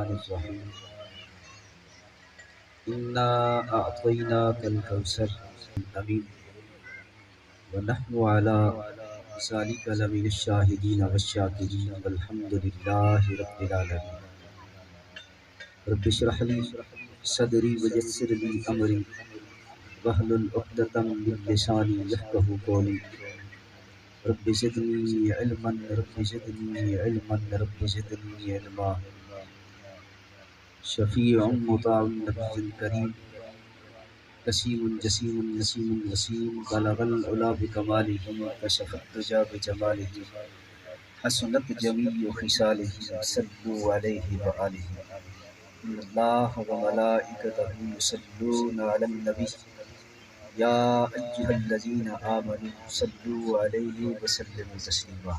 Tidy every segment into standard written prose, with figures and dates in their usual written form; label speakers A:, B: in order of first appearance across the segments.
A: الرحمن الرحیم انا اعطیناک الکوثر امین ونحن علی ذلک لمن الشاہدین والشاکرین والحمد للہ رب العالمین رب اشرح لی صدری ویسر لی امری واحلل عقدۃ من لسانی یفقہوا قولی رب زدنی علما رب زدنی علما رب زدنی علما شفیع مطاع نبی کریم قسیم جسیم نسیم وسیم بلغ العلا بکمالہ کشف الدجی بجمالہ حسنت جمیع خصالہ صلوا علیہ وآلہ ان اللہ وملائکتہ یصلون علی النبی یا ایہا الذین آمنوا صلوا علیہ وسلموا تسلیما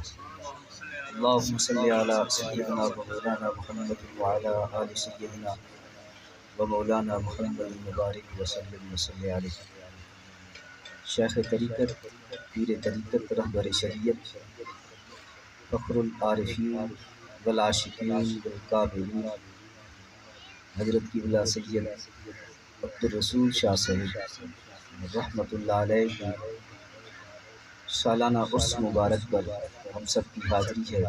A: اللہم صلی علی سیدنا و مولانا محمد وعلی آل سیدنا و مولانا محمد مبارک وسلم وصلی علیہ شیخ طریقت پیر طریقت رہبر شریعت فخر العارفین والعاشقین والقابلین حضرت قبلہ سید عبدالرسول شاہ صاحب رحمۃ اللہ علیہ سالانہ عرس مبارک پر ہم سب کی حاضری ہے۔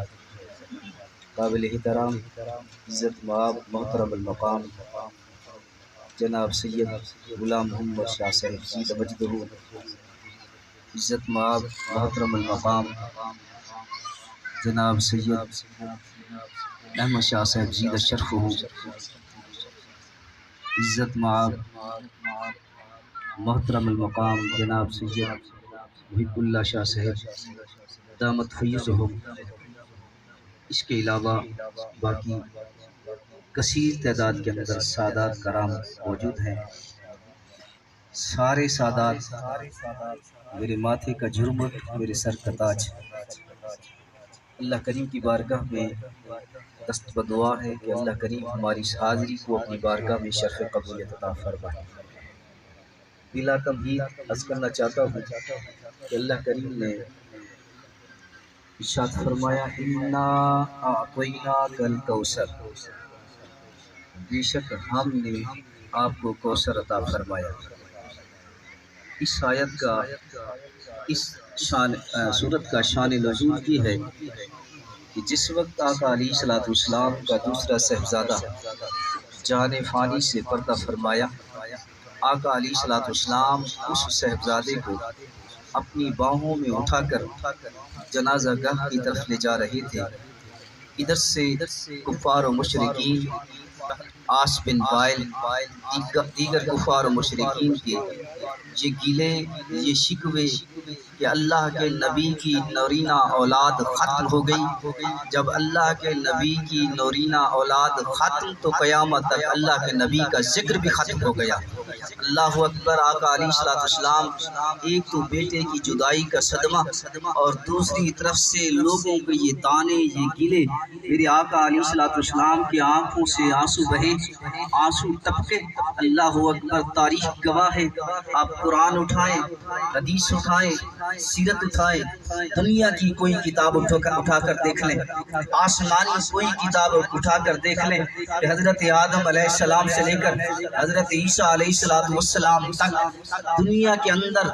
A: قابل احترام عزت مآب محترم المقام جناب سید غلام محمد شاہ صاحب زید مجدہ، عزت مآب محترم المقام جناب سید احمد شاہ صاحب زید شرفہ، عزت مآب محترم المقام جناب سید محب اللہ شاہ صاحب دامت فیضہم، اس کے علاوہ باقی کثیر تعداد کے اندر سادات کرام موجود ہیں۔ سارے سادات میرے ماتھے کا جرمٹ، میرے سر کا تاج، اللہ کریم کی بارگاہ میں دست بدعا ہے کہ اللہ کریم ہماری اس حاضری کو اپنی بارگاہ میں شرف قبولیت عطا فرمائے۔ بلا تمہید عرض کرنا چاہتا ہوں کہ اللہ کریم نے ارشاد فرمایا انا اعطیناک الکوثر، بے شک ہم نے آپ کو کوثر عطا فرمایا۔ اس آیت کا اس صورت کا شان نزول یہ ہے کہ جس وقت آقا علیہ الصلوۃ والسلام کا دوسرا صاحبزادہ جان فانی سے پردہ فرمایا، آقا علیہ الصلوۃ والسلام اس صاحبزادے کو اپنی باہوں میں اٹھا کر جنازہ گاہ کی طرف لے جا رہے تھے۔ ادھر سے کفار و مشرکین، عاص بن وائل، دیگر کفار و مشرکین کے یہ گلے، یہ شکوے کہ اللہ کے نبی کی نورینہ اولاد ختم ہو گئی۔ جب اللہ کے نبی کی نورینہ اولاد ختم تو قیامت تک اللہ کے نبی کا ذکر بھی ختم ہو گیا۔ اللہ اکبر۔ آقا علیہ الصلوۃ والسلام ایک تو بیٹے کی جدائی کا صدمہ اور دوسری طرف سے لوگوں کے یہ تانے، یہ گلے، میرے آقا علیہ الصلوۃ والسلام کی آنکھوں سے آنسو بہے، آنسو ٹپکے۔ اللہ اکبر۔ تاریخ گواہ ہے۔ آپ قرآن اٹھائیں، حدیث اٹھائیں، سیرت اٹھائیں، دنیا کی کوئی کتاب اٹھا کر دیکھ لیں، آسمانی کوئی کتاب اٹھا کر دیکھ لیں کہ حضرت آدم علیہ السلام سے لے کر حضرت عیسیٰ علیہ السلام تک دنیا کے اندر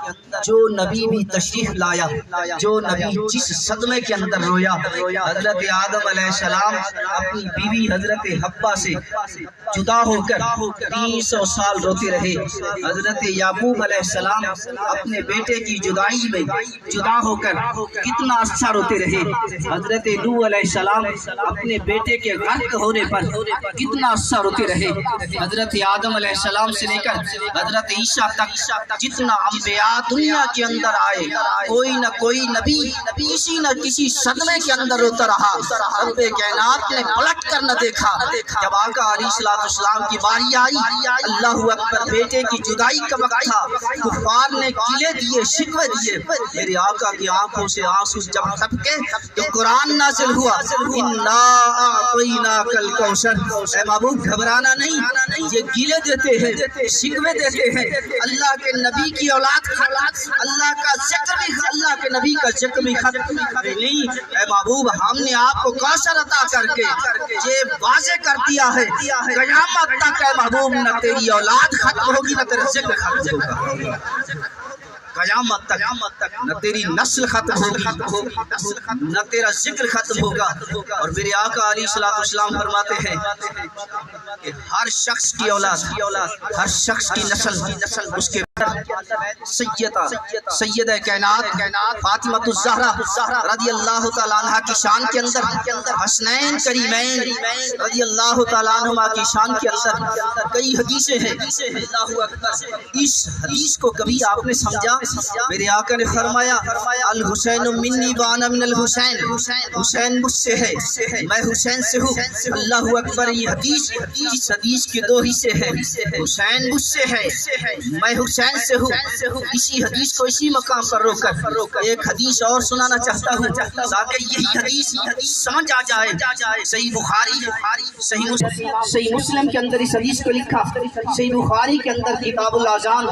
A: جو نبی بھی تشریف لایا، جو نبی جس صدمے کے اندر رویا، حضرت آدم علیہ السلام اپنی بیوی حضرت حوا سے جدا ہو کر 300 سال روتے رہے۔ حضرت یعقوب علیہ السلام اپنے بیٹے کی جدائی میں جدا ہو کر کتنا عرصہ روتے رہے۔ حضرت نوح علیہ السلام اپنے بیٹے کے غرق ہونے پر کتنا عرصہ روتے رہے۔ حضرت آدم علیہ السلام سے لے کر حضرت عیسیٰ تک جتنا انبیاء دنیا کے اندر آئے، کوئی نہ کوئی نبی کسی نہ کسی صدمے کے اندر روتا رہا۔ رب کائنات نے پلٹ کر نہ دیکھا۔ جب آقا علیہ الصلوۃ والسلام کی باری آئی، اللہ اکبر، بیٹے کی جدائی کا وقت تھا، کفار نے گلے دیے، شکوے دیے، میرے آقا کی آنکھوں سے آنسو جب ٹپکے تو قرآن نازل ہوا، انا اعطیناک الکوثر۔ اے محبوب گھبرانا نہیں، یہ گیلے دیتے ہیں، شکوے دیتے ہیں، اللہ کے نبی کی اولاد، اللہ کا ذکر بھی، اللہ کے نبی کا ذکر بھی ختم نہیں۔ اے محبوب ہم نے آپ کو کوثر عطا کر کے یہ واضح کر دیا ہے، قیامت تک اے محبوب نہ تیری اولاد ختم ہوگی نہ تیرا ذکر ختم ہوگا، قیامت تک نہ تیری نسل ختم ہوگی نہ تیرا ذکر ختم ہوگا۔ اور میرے آقا علیہ الصلوۃ والسلام فرماتے ہیں کہ ہر شخص کی اولاد، ہر شخص کی نسل اس کے سیدہ کائنات فاطمہ الزہرا رضی اللہ تعالیٰ عنہ کی شان کے اندر، حسنین کریمین رضی اللہ تعالیٰ عنہما کی شان کے اندر کئی حدیثیں ہیں۔ اللہ اکبر، اس حدیث کو کبھی آپ نے سمجھا؟ میرے آقا نے فرمایا الحسین منی وانا من الحسین، حسین مجھ سے ہے میں حسین سے ہوں۔ اللہ اکبر، یہ حدیث، اس حدیث کے دو حصے ہیں، حسین مجھ سے ہے میں حسین سے ہوں۔ اسی حدیث کو اسی مقام پر روک کر ایک حدیث اور سنانا چاہتا ہوں تاکہ یہی حدیث سمجھ آ جائے۔ صحیح بخاری، صحیح مسلم کے اندر اس حدیث کو لکھا، صحیح بخاری کے اندر کتاب الاذان،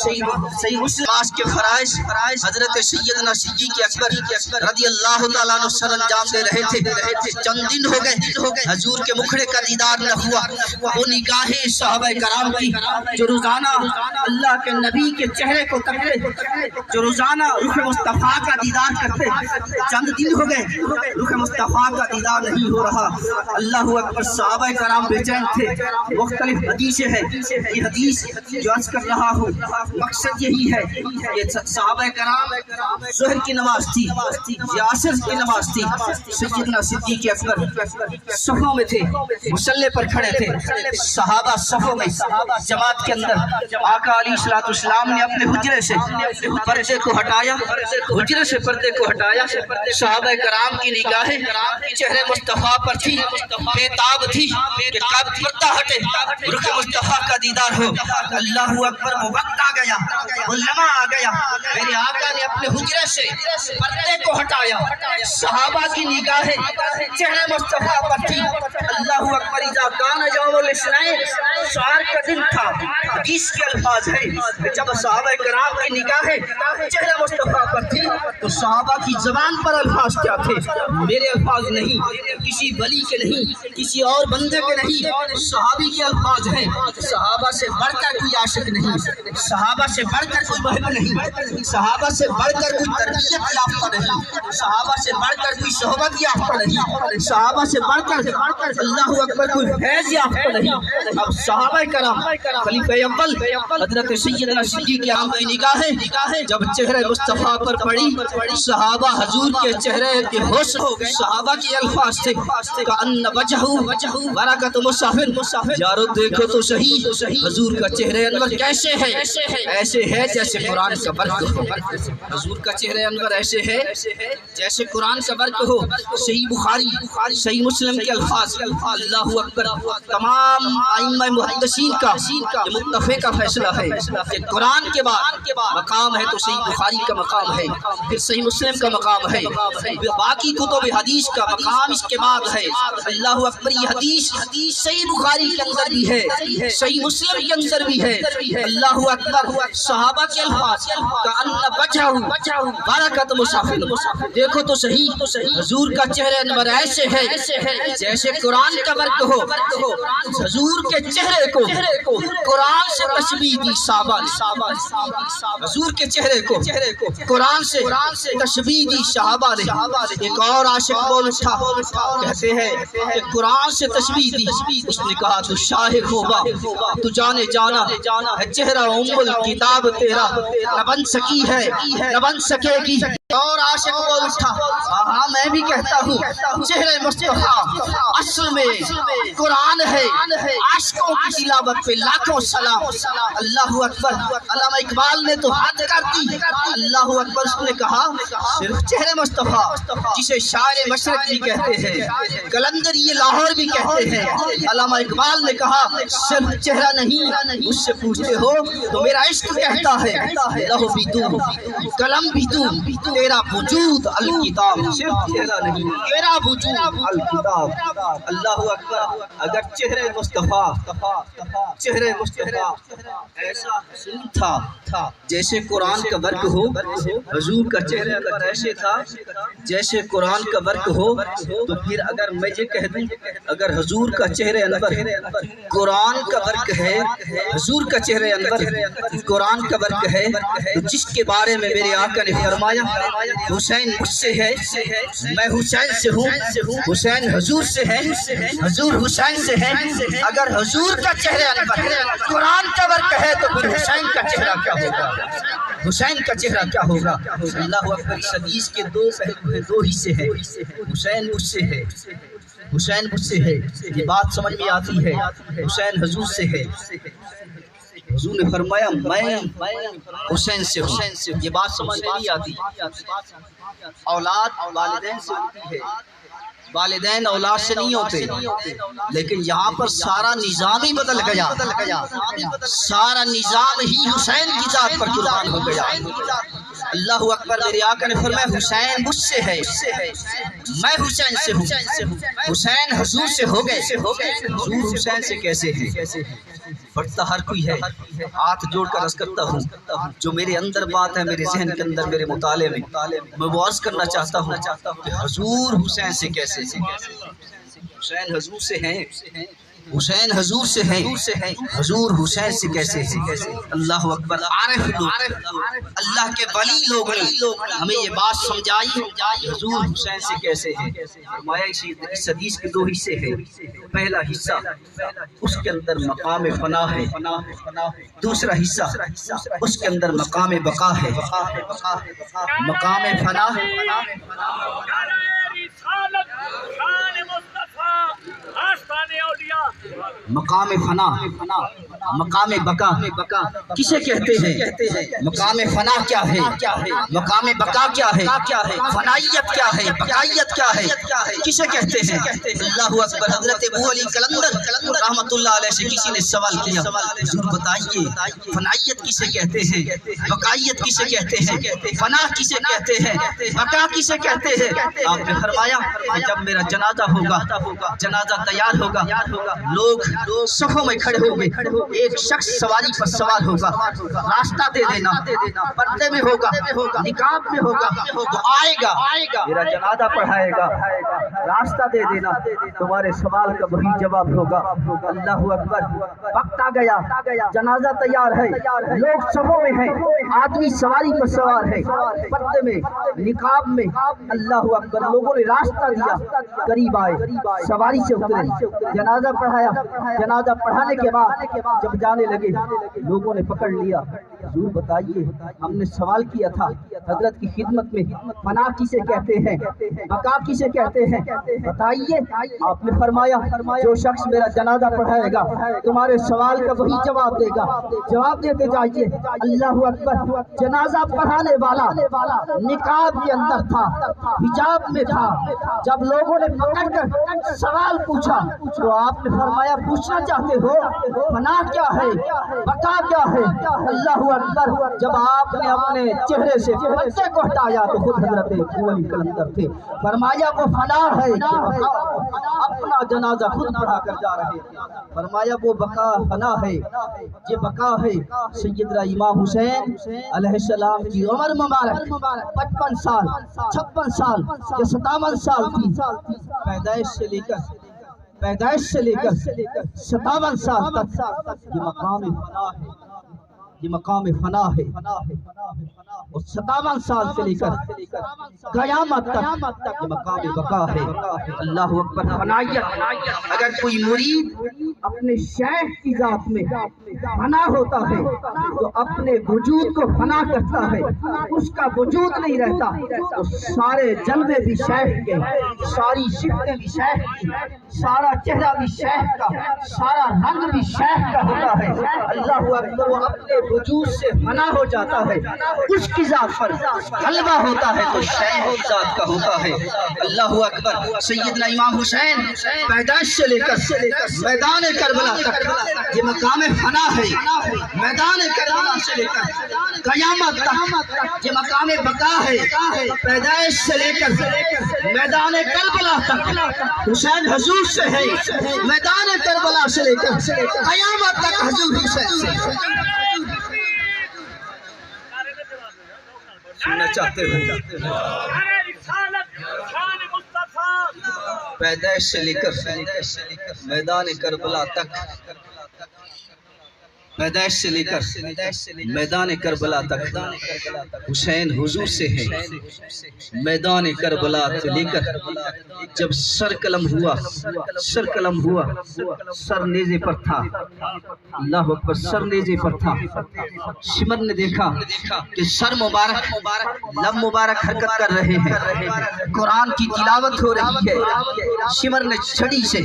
A: صحیح مسلم کے فرائض حضرت سیدنا صدیق اکبر رضی اللہ تعالیٰ عنہ سر انجام دے رہے تھے۔ چند دن ہو گئے حضور کے مکھڑے کا دیدار نہ ہوا۔ وہ نگاہیں صحابہ کرام کی جو روزانہ اللہ کے نبی کے چہرے کو تکتے، جو روزانہ رخ مصطفیٰ کا دیدار کرتے، چند دن ہو گئے رخ مصطفیٰ کا دیدار نہیں ہو رہا۔ اللہ اکبر، صحابہ کرام بے چین تھے۔ مختلف حدیثیں ہیں، یہ حدیث جو عرض کر رہا ہوں مقصد یہی ہے کہ صحابہ کرام ظہر کی نماز تھی یا عصر کی نماز تھی، سیدنا صدیق اکبر صفوں میں تھے، مصلی پر کھڑے تھے، صحابہ صفوں میں جماعت کے اندر۔ آقا علیہ الصلوۃ والسلام نے اپنے حجرے سے پردے کو ہٹایا، حجرے سے پردے کو ہٹایا، صحابہ کرام کی نگاہیں چہرے مصطفیٰ پر تھی، بےتاب تھی کہ کب پردہ ہٹے رخ مصطفیٰ کا دیدار ہو۔ اللہ اکبر، وہ وقت آ گیا، وہ لمحہ آ گیا، میرے آقا نے اپنے حجرے سے پردے کو ہٹایا، صحابہ کی نگاہیں چہرے مصطفیٰ پر تھی۔ اللہ اکبر، اذا کان یوم الاثنین، اتوار کا دن تھا۔ حدیث کے الفاظ ہیں جب صحابہ کرام کی نگاہیں چہرے مصطفیٰ پر تھی تو صحابہ کی زبان پر الفاظ کیا تھے؟ میرے الفاظ نہیں، کسی ولی کے نہیں، کسی اور بندے کے نہیں، صحابی کے الفاظ ہیں۔ صحابہ سے بڑھ کر کوئی عاشق نہیں، صحابہ سے بڑھ کر کوئی محب نہیں، صحابہ سے بڑھ کر کوئی تربیت یافتہ نہیں، صحابہ سے بڑھ کر کوئی صحبت یافتہ نہیں، صحابہ سے بڑھ کر اللہ اکبر کوئی فیض یافتہ نہیں۔ اب صحابہ کرام خلیفہ اول حضرت سیدنا صدیق اکبر کی نگاہیں جب چہرے مصطفیٰ پر پڑی، صحابہ حضور کے چہرے کے ہوش ہو گئے۔ صحابہ کے الفاظ تھے کأن وجہہ برکت مصافر، یارو دیکھو تو صحیح حضور کا چہرے انور کیسے ہے؟ ایسے ہے جیسے قرآن کا برق ہو۔ حضور کا چہرے انور ایسے ہے جیسے قرآن کا برق ہو۔ صحیح بخاری، صحیح مسلم کے الفاظ۔ اللہ اکبر، تمام ائمہ محدثین کا متفق کا فیصلہ ہے کہ قرآن کے بعد مقام ہے تو صحیح بخاری کا مقام ہے، پھر صحیح مسلم کا مقام ہے، باقی کتب حدیث کا مقام اس کے بعد ہے۔ اللہ اکبر، یہ حدیث صحیح بخاری کے اندر بھی ہے، صحیح مسلم کے اندر بھی ہے۔ اللہ اکبر، صحابہ کے الفاظ کأن وجہہ برکت مصافر، دیکھو تو صحیح حضور کا چہرہ انور ایسے ہے جیسے قرآن کا برق ہو۔ حضور کے چہرے کو قرآن سے تشبیہ دی صحابہ نے، حضور کے چہرے کو قرآن سے تشبیہ دی صحابہ نے۔ ایک اور عاشق بول اٹھا، کہتے ہیں کہ قرآن سے تشبیہ دی، اس نے کہا تو شاہ خوبا، تو جانے جانا ہے چہرہ ام الکتاب تیرا، نہ بن سکی ہے نہ بن سکے گی
B: اور عاشق بول اٹھا ہاں میں بھی کہتا ہوں چہرے مصطفیٰ اصل میں قرآن ہے، عاشقوں کی تلاوت پہ لاکھوں سلام۔ اللہ اکبر، علامہ اقبال نے تو حد کر دی، اللہ اکبر، اس نے کہا صرف چہرے مصطفیٰ جسے شاعر مشرق بھی کہتے ہیں، کلندر یہ لاہور بھی کہتے ہیں، علامہ اقبال نے کہا صرف چہرہ نہیں، مجھ سے پوچھتے ہو تو میرا عشق کہتا ہے لہو بھی تو قلم بھی تو تیرا وجود الکتاب، صرف چہرہ نہیں تیرا وجود الکتاب۔ اللہ اکبر، اگر چہرے مصطفیٰ ایسا حسین تھا جیسے قرآن کا ورق ہو، حضور کا چہرہ اگر ایسے تھا جیسے قرآن کا ورق ہو، تو پھر اگر میں یہ کہہ دوں اگر حضور کا چہرہ انور قرآن کا ورق ہے، حضور کا چہرہ انور قرآن کا ورق ہے، تو جس کے بارے میں میرے آقا نے فرمایا حسین مجھ سے ہے، میں حسین سے ہوں، حسین حضور سے ہے، حضور حسین سے ہے، اگر حضور کا چہرہ انور قرآن کا ورق ہے تو پھر حسین کا چہرہ کیا ہوگا، حسین کا چہرہ کیا ہوگا۔ اللہ اکبر، اس حدیث کے دو پہلو ہیں، دو حصے ہیں، حسین مجھ سے ہے، حسین مجھ سے ہے، یہ بات سمجھ میں آتی ہے، حسین حضور سے ہے، حضور نے فرمایا میں حسین سے ہوں، یہ بات سمجھ میں نہیں آتی۔ اولاد والدین سے ہوتی ہے، والدین اولاد سے نہیں ہوتے، لیکن یہاں پر سارا نظام ہی بدل گیا، سارا نظام ہی حسین کی ذات پر قربان ہو گیا۔ اللہ اکبر، میرے آقا نے فرمایا حسین مجھ سے ہے، میں حسین سے ہوں، حسین حضور سے ہو گئے، حضور حسین سے کیسے ہے؟ پڑھتا ہر کوئی ہے، ہاتھ جوڑ کر عرض کرتا ہوں جو میرے اندر بات ہے، میرے ذہن کے اندر، میرے مطالعے میں وہ عرض کرنا چاہتا ہوں کہ حضور حسین سے کیسے، حسین حضور سے ہیں، حسین حضور سے ہیں، حضور حسین سے کیسے ہیں۔ اللہ اکبر، عارف لوگ، اللہ کے ولی لوگ نے ہمیں یہ بات سمجھائی حضور حسین سے کیسے ہیں۔ فرمایا اس حدیث کے دو حصے ہیں، پہلا حصہ اس کے اندر مقام فنا ہے، دوسرا حصہ اس کے اندر مقام بقا ہے۔ مقام فنا مقام فنا، مقام بقا کسے کہتے ہیں؟ مقام فنا کیا ہے، مقام بقا کیا ہے، فنائیت کیا ہے، بقائیت کیا ہے، کسے کہتے ہیں؟ اللہ اکبر، حضرت ابو علی کلندر رحمت اللہ علیہ سے کسی نے سوال کیا حضور بتائیے فنائیت کسے کہتے ہیں، بقائیت کسے کہتے ہیں، فنا کسے کہتے ہیں، بقا کسے کہتے ہیں؟ آپ نے فرمایا جب میرا جنازہ ہوگا، جنازہ تیار ہوگا، لوگ صفوں میں کھڑے ہوں گے، ایک شخص سواری پر سوار ہوگا، راستہ دے دینا، پردے میں ہوگا، نقاب میں ہوگا، وہ آئے گا، میرا جنازہ پڑھائے گا، راستہ دے دینا، تمہارے سوال کا وہی جواب ہوگا۔ اللہ اکبر، وقت آ گیا، جنازہ تیار ہے، لوگ صفوں میں ہیں، آدمی سواری پر سوار ہے، پردے میں، نقاب میں، اللہ اکبر، لوگوں نے راستہ دیا، قریب آئے، سواری سے اترے، جنازہ پڑھایا، جنازہ پڑھانے کے بعد جب جانے لگے لوگوں نے پکڑ لیا حضور بتائیے ہم نے سوال کیا تھا حضرت کی خدمت میں فنا کسے کہتے ہیں، بقا کسے کہتے ہیں، بتائیے۔ آپ نے فرمایا جو شخص میرا جنازہ پڑھائے گا تمہارے سوال کا وہی جواب دے گا، جواب دیتے جائیے۔ اللہ اکبر، جنازہ پڑھانے والا نقاب کے اندر تھا، حجاب میں تھا، جب لوگوں نے پکڑ کر سوال پوچھا تو آپ نے فرمایا پوچھنا چاہتے ہو فنا کیا ہے، بقا کیا ہے؟ اللہ اکبر، جب آپ نے اپنے چہرے سے پردے کو ہٹایا تو خود حضرت ابو علی کلندر تھے، فرمایا وہ فنا ہے کہ اپنا جنازہ خود پڑھا کر جا رہے تھے، فرمایا وہ بقا فنا ہے، یہ بقا ہے۔ سیدنا امام حسین علیہ السلام کی عمر مبارک 55 سال 56 سال یا 57 سال تھی، پیدائش سے لے کر 57 سال تک یہ مقام فنا ہے، یہ مقام فنا ہے، اور 57 سال سے لے کر قیامت تک یہ مقام بقا ہے۔ اللہ اکبر۔ فنائیت، اگر کوئی مرید اپنے شیخ کی ذات میں فنا ہوتا ہے تو اپنے وجود کو فنا کرتا ہے، اس کا وجود نہیں رہتا تو سارے جلوے بھی شیخ کے، ساری شکلیں بھی شیخ کی، سارا چہرہ بھی شیخ کا، سارا رنگ بھی شیخ کا ہوتا ہے۔ اللہ اکبر۔ وہ اپنے وجود سے فنا ہو جاتا ہے، اس کی ذات پر غلبہ ہوتا ہے تو شیخ کی ذات کا ہوتا ہے۔ اللہ اکبر۔ سیدنا امام حسین پیدائش سے لے کر میدان کربلا تک یہ مقام فنا ہے، میدان کربلا سے لے کر قیامت تک یہ مقام بقا ہے۔ پیدائش سے لے کر میدان کربلا تک حسین حضور سے ہے، میدان کربلا سے لے کر قیامت تک حضور حسین سننا چاہتے ہو۔ پیدائش سے لے کر میدان کربلا تک، پیدائش سے لے کر میدان کربلا تک حسین حضور سے ہے، میدان کربلا سے لے کر جب سر قلم ہوا، سر نیزے پر تھا، اللہ اکبر، سر نیزے پر تھا، شمر نے دیکھا کہ سر مبارک، لب مبارک حرکت کر رہے ہیں، قرآن کی تلاوت ہو رہی ہے۔ شمر نے چھڑی سے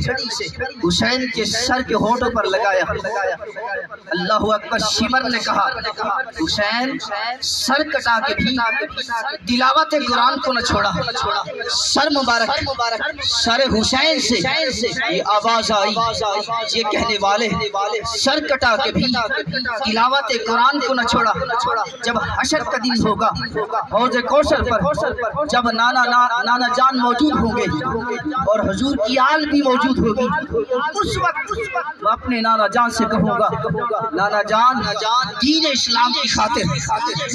B: حسین کے سر کے ہونٹوں پر لگایا، اللہ اکبر۔ شمر نے کہا حسین سر کٹا کے بھی تلاوت قرآن کو نہ چھوڑا۔ سر مبارک، سر حسین سے یہ آواز آئی، یہ کہنے والے سر کٹا کے بھی تلاوت قرآن کو نہ چھوڑا۔ جب حشر کا دن ہوگا حوض کوثر پر، جب نانا جان موجود ہوں گے اور حضور کی آل بھی موجود ہوگی، اس وقت میں اپنے نانا جان سے کہوں گا، نانا جان دین اسلام کی خاطر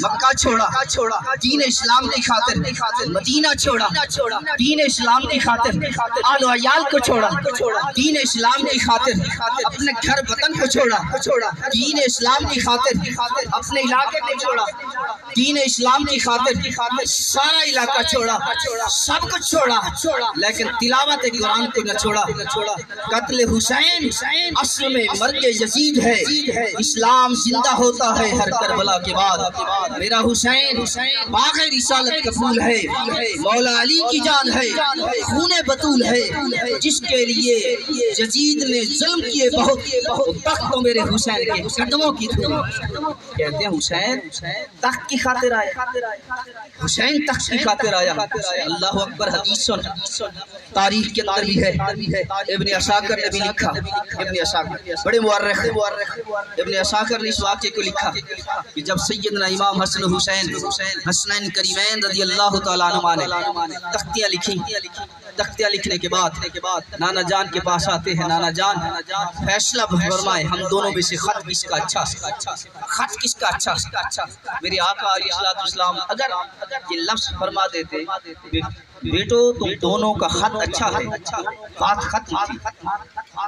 B: مکہ چھوڑا، دین اسلام کی خاطر مدینہ چھوڑا، دین اسلام کی خاطر آل و عیال کو چھوڑا، دین اسلام کی خاطر اپنے گھر وطن کو چھوڑا، دین اسلام کی خاطر اپنے علاقے کو چھوڑا، دین اسلام کی خاطر سارا علاقہ چھوڑا، سب کچھ چھوڑا، لیکن تلاوت قرآن کو نہ چھوڑا۔ قتل حسین اصل میں مرگ یزید ہے، اسلام زندہ ہوتا ہے ہر کربلا کے بعد۔ میرا حسین باغ رسالت کا پھول ہے، مولا علی کی جان ہے، خون بطول ہے، جس کے لیے یزید نے ظلم کیے بہت، تخت کو میرے حسین کے قدموں کی دھول۔ کہتے ہیں حسین تخت کی خاطر آیا، حسین تخت کی خاطر آیا۔ اللہ اکبر۔ حدیث تاریخ کے اندر بھی ہے، ابن عساکر نے بھی لکھا، ابن عساکر بڑے مورخ ابن عساکر نے اس واقعے کو لکھا کہ جب سیدنا امام حسن حسین حسنین کریمین رضی اللہ تعالیٰ عنہ نے تختیاں لکھی، تختیاں لکھنے کے بعد نانا جان کے پاس آتے ہیں، نانا جان فیصلہ فرمائے، ہم دونوں میں سے خط کس کا اچھا، خط کس کا اچھا۔ میرے آقا علیہ السلام اگر یہ لفظ فرما دیتے بیٹو تم دونوں کا خط اچھا ہے، بات ختم تھی۔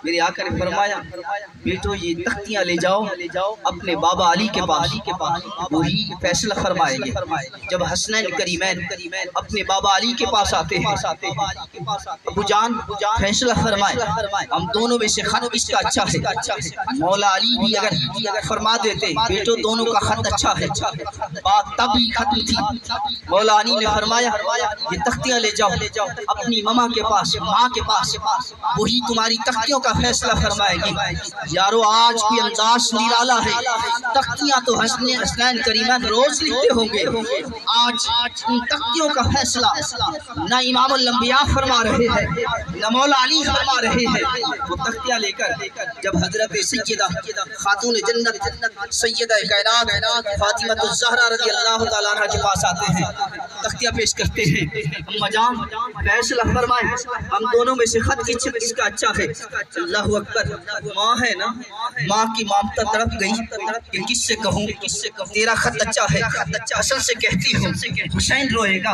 B: میرے آقا نے فرمایا بیٹو یہ تختیاں لے جاؤ اپنے بابا علی کے پاس، وہی فیصلہ فرمائیں گے۔ جب حسنین کریمین اپنے بابا علی کے پاس آتے ہیں، ابو جان فیصلہ فرمائے، ہم دونوں میں سے خط کس کا اچھا ہے۔ مولا علی بھی اگر فرما دیتے بیٹو دونوں کا خط اچھا ہے، بات تب ہی ختم تھی۔ مولا علی نے فرمایا یہ تختیاں لے جاؤ اپنی ماما کے پاس، ماں کے پاس، وہی تمہاری تختیوں کا فیصلہ فرمائے گی۔ یارو آج بھی انداز نرالا ہے، تختیاں تو حسنین کریمین روز لکھتے ہوں گے، آج ان تختیوں کا فیصلہ نہ امام الانبیاء فرما رہے ہیں نہ مولا علی فرما رہے ہیں۔ وہ تختیاں لے کر جب حضرت سیدہ خاتون جنت سیدہ کائنات فاطمہ الزہرا رضی اللہ تعالیٰ عنہ کے پاس آتے ہیں، تختیاں پیش کرتے ہیں، اماں جان فیصلہ فرمائیں ہم دونوں میں سے خط کس کا اچھا ہے۔ اللہ اکبر۔ ماں ہے نا، ماں کی مامتا تڑپ گئی کہ کس سے کہوں تیرا خط اچھا ہے۔ حسن سے کہتی ہوں حسین روئے گا،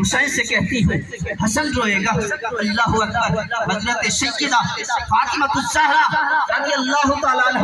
B: حسین سے کہتی ہوں حسن روئے گا۔ اللہ اکبر۔ حضرت سیدہ فاطمہ الزہرا رضی اللہ تعالیٰ عنہ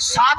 B: 7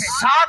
B: 7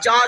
B: 4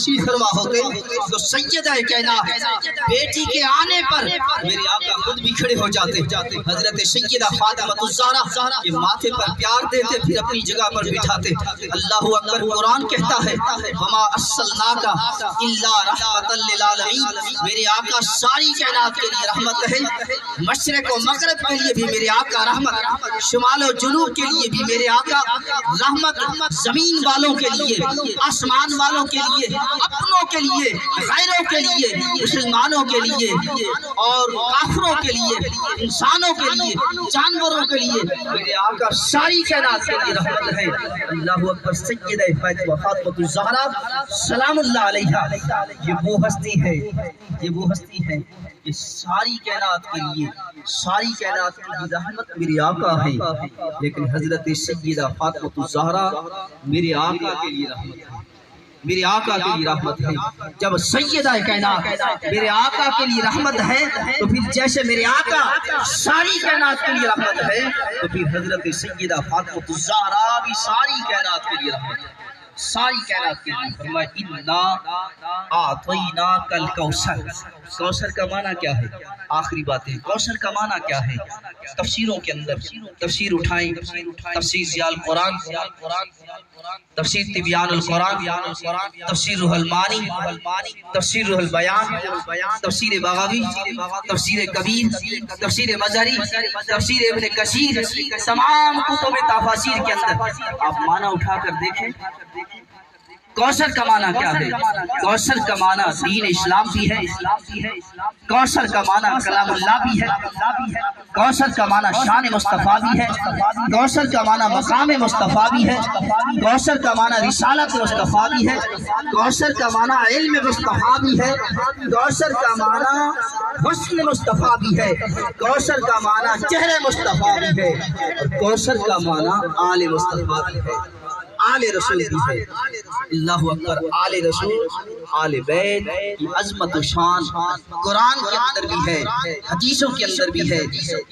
B: تشریف فرما ہوتے تو سیدہ کائنات بیٹی کے آنے پر میرے آقا خود بھی کھڑے ہو جاتے. حضرت سیدہ فاطمہ الزہرا کے ماتھے پر پیار دیتے پھر اپنی جگہ پر بٹھاتے. اللہ اکبر. قرآن کہتا ہے وما ارسلناک الا رحمۃ للعالمین. میرے آقا ساری کائنات کے لیے رحمت ہے. مشرق و مغرب کے لیے بھی میرے آقا رحمت, شمال و جنوب کے لیے بھی میرے آقا رحمت, زمین والوں کے لیے, آسمان والوں کے لیے, اپنوں کے لیے, غیروں کے لیے, مسلمانوں کے لیے اور کافروں کے لیے, انسانوں کے لیے, جانوروں کے لیے میرے آقا ساری کائنات کے لیے رحمت ہے. اللہ اکبر. سیدہ فاطمہ الزہرا سلام اللہ علیہا یہ وہ ہستی ہے, یہ وہ ہستی ہے کہ ساری کائنات کے لیے, ساری کائنات کے لیے رحمت میرے آقا ہے. لیکن حضرت سیدہ فاطمہ الزہرا میرے آقا کے لیے رحمت ہے, میرے آقا کے لیے رحمت ہے. جب سیدہ کائنات میرے آقا کے لیے رحمت ہے تو پھر جیسے میرے آقا ساری کائنات کے لیے رحمت ہے تو پھر حضرت سیدہ فاطمہ الزہرا بھی ساری کائنات کے لیے رحمت ہے, ساری کائنات کے لیے. فرمایا انا اعطیناک الکوثر. کوثر کا معنی کیا ہے؟ آخری باتیں. کوثر کا معنی کیا ہے؟ تفسیروں کے اندر تفسیر اٹھائیں, تفسیر ضیاء القرآن, تفسیر تبیان القرآن, تفسیر روح المانی, تفسیر روح البیان, تفسیر بغوی, تفسیر کبیر, تفسیر مظہری, تفسیر ابن کثیر, تمام کتب تفاسیر کے اندر آپ معنی اٹھا کر دیکھیں. کوثر کا معنی کیا ہے؟ کوثر کا معنی دین اسلام بھی ہے, کوثر کا معنی کلام اللہ بھی ہے, کوثر کا معنی شان مصطفیٰ بھی ہے, کوثر کا معنی مقام مصطفیٰ بھی ہے, کوثر کا معنی رسالت مصطفیٰ بھی ہے, کوثر کا معنی علم مصطفیٰ بھی ہے, کوثر کا معنی حسن مصطفیٰ بھی ہے, کوثر کا معنی چہرے مصطفیٰ بھی ہے, اور کوثر کا معنی آل مصطفیٰ بھی ہے, آل رسول بھی ہے. اللہ اکبر. آل رسول, آل بیت کی عظمت و شان قرآن کے اندر بھی ہے, حدیثوں کے اندر بھی ہے.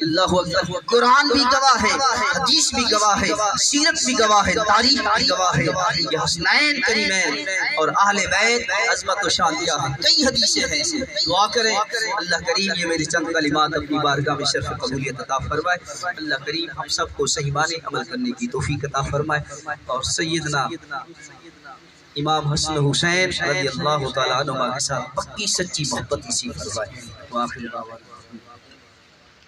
B: اللہ اکبر. قرآن بھی گواہ ہے, حدیث بھی گواہ ہے, سیرت بھی گواہ ہے, تاریخ بھی گواہ ہے. یہ حسنین کریمین اور اہل بیت عظمت و شان کیا ہے. کئی حدیثیں ہیں. دعا کریں اللہ کریم یہ میری چند کلمات اپنی بارگاہ میں شرف قبولیت عطا فرمائے. اللہ کریم ہم سب کو صحیح معنی عمل کرنے کی توفیق عطا فرمائے. اور سیدنا امام حسن حسین رضی اللہ تعالیٰ عنہ کے ساتھ پکی سچی محبت نصیب فرمائے. وآخر دعوانا